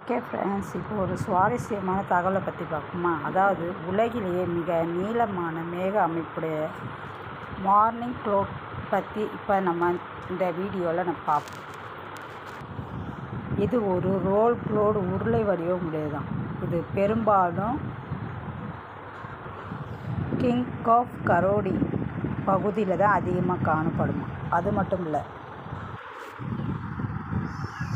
Okay friends, இப்போ ஒரு சுவாரஸ்யமான தகவலை பற்றி பார்ப்போமா. அதாவது உலகிலேயே மிக நீளமான மேக அமைப்புடைய மார்னிங் க்ளவுட் பற்றி இப்போ நம்ம இந்த வீடியோவில் நம்ம பார்ப்போம். இது ஒரு ரோல் க்ளவுட் உருளை வடிவம் உடையதான். இது பெரும்பாலும் கிங் ஆஃப் கரோடி பகுதியில் தான் அதிகமாக காணப்படுமா. அது மட்டும் இல்லை,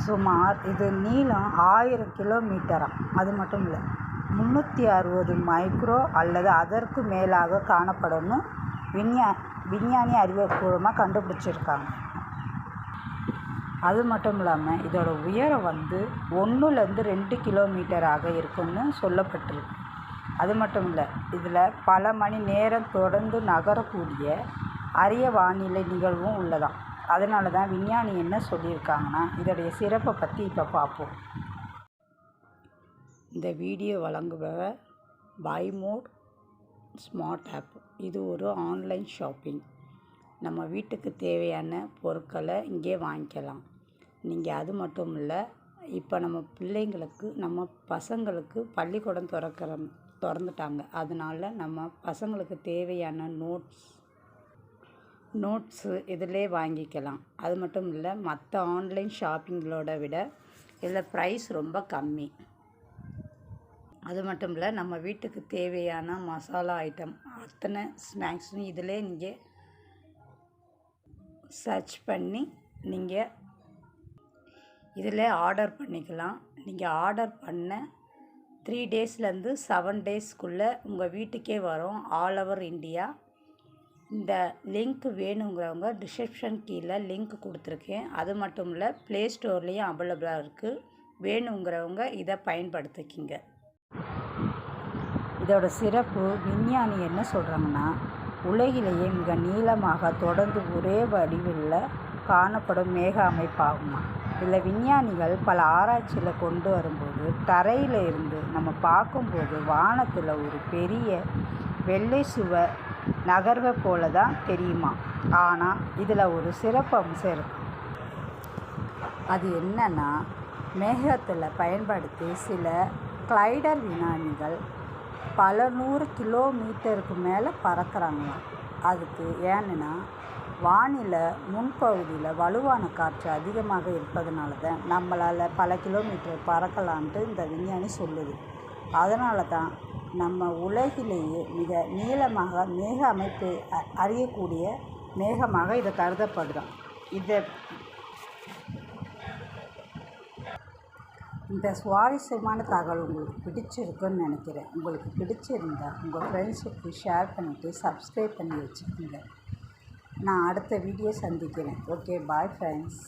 சுமார் இது நீளம் 1000 கிலோமீட்டராம். அது மட்டும் இல்லை, 360 மைக்ரோ அல்லது அதற்கு மேலாக காணப்படும்னு விஞ்ஞானி அறிவியல்பூர்வமாக கண்டுபிடிச்சிருக்காங்க. அது மட்டும் இல்லாமல் இதோட உயரம் 1லேருந்து 2 கிலோமீட்டராக இருக்குன்னு சொல்லப்பட்டிருக்கு. அது மட்டும் இல்லை, இதில் பல மணி நேரம் தொடர்ந்து நகரக்கூடிய அரிய வானிலை நிகழ்வும் உள்ளதாம். அதனால தான் விஞ்ஞானி என்ன சொல்லியிருக்காங்கன்னா, இதோடைய சிறப்பை பற்றி இப்போ பார்ப்போம். இந்த வீடியோ வழங்குபவர் பைமோட் ஸ்மார்ட் ஆப். இது ஒரு ஆன்லைன் ஷாப்பிங். நம்ம வீட்டுக்கு தேவையான பொருட்களை இங்கே வாங்கிக்கலாம். நீங்கள் அது மட்டும் இல்லை, இப்போ நம்ம பிள்ளைங்களுக்கு நம்ம பசங்களுக்கு பள்ளிக்கூடம் திறந்துட்டாங்க. அதனால் நம்ம பசங்களுக்கு தேவையான நோட்ஸு இதிலே வாங்கிக்கலாம். அது மட்டும் இல்லை, மற்ற ஆன்லைன் ஷாப்பிங்களோட விட இதில் ப்ரைஸ் ரொம்ப கம்மி. அது மட்டும் இல்லை, நம்ம வீட்டுக்கு தேவையான மசாலா ஐட்டம் அத்தனை ஸ்நாக்ஸும் இதிலே நீங்கள் சர்ச் பண்ணி நீங்கள் இதில் ஆர்டர் பண்ணிக்கலாம். நீங்கள் ஆர்டர் பண்ண 3 டேஸ்லேருந்து 7 டேஸ்க்குள்ளே உங்கள் வீட்டுக்கே வரும், ஆல் ஓவர் இந்தியா. இந்த லிங்க் வேணுங்கிறவங்க டிஸ்கிரிப்ஷன் கீழே லிங்க் கொடுத்துருக்கேன். அது மட்டும் இல்லை, ப்ளே ஸ்டோர்லேயும் அவைலபிளாக இருக்குது. வேணுங்கிறவங்க இதை பயன்படுத்திக்கிங்க. இதோட சிறப்பு, விஞ்ஞானி என்ன சொல்கிறாங்கன்னா, உலகிலேயே மிக நீளமாக தொடர்ந்து ஒரே வடிவில் காணப்படும் மேக அமைப்பாகுமா. இதில் விஞ்ஞானிகள் பல ஆராய்ச்சியில் கொண்டு வரும்போது தரையில் இருந்து நம்ம பார்க்கும்போது வானத்தில் ஒரு பெரிய வெள்ளை சுவர் நகர்வை போல தான் தெரியுமா. ஆனால் இதில் ஒரு சிறப்பு அம்சம் இருக்கும். அது என்னன்னா, மேகத்தில் பயன்படுத்தி சில கிளைடர் விஞ்ஞானிகள் பல 100 கிலோமீட்டருக்கு மேலே பறக்கிறாங்களாம். அதுக்கு ஏன்னா, வானில முன்பகுதியில் வலுவான காற்று அதிகமாக இருப்பதனால தான் நம்மளால் பல கிலோமீட்டர் பறக்கலான்ட்டு இந்த விஞ்ஞானி சொல்லுது. அதனால தான் நம்ம உலகிலேயே மிக நீளமாக மேக அமைப்பு அறியக்கூடிய மேகமாக இதை கருதப்படுதான். இந்த சுவாரஸ்யமான தகவல் உங்களுக்கு பிடிச்சிருக்குன்னு நினைக்கிறேன். உங்களுக்கு பிடிச்சிருந்தால் உங்கள் ஃப்ரெண்ட்ஸுக்கு ஷேர் பண்ணிவிட்டு சப்ஸ்கிரைப் பண்ணி வச்சுக்கோங்க. நான் அடுத்த வீடியோ சந்திக்கிறேன். Okay, bye friends.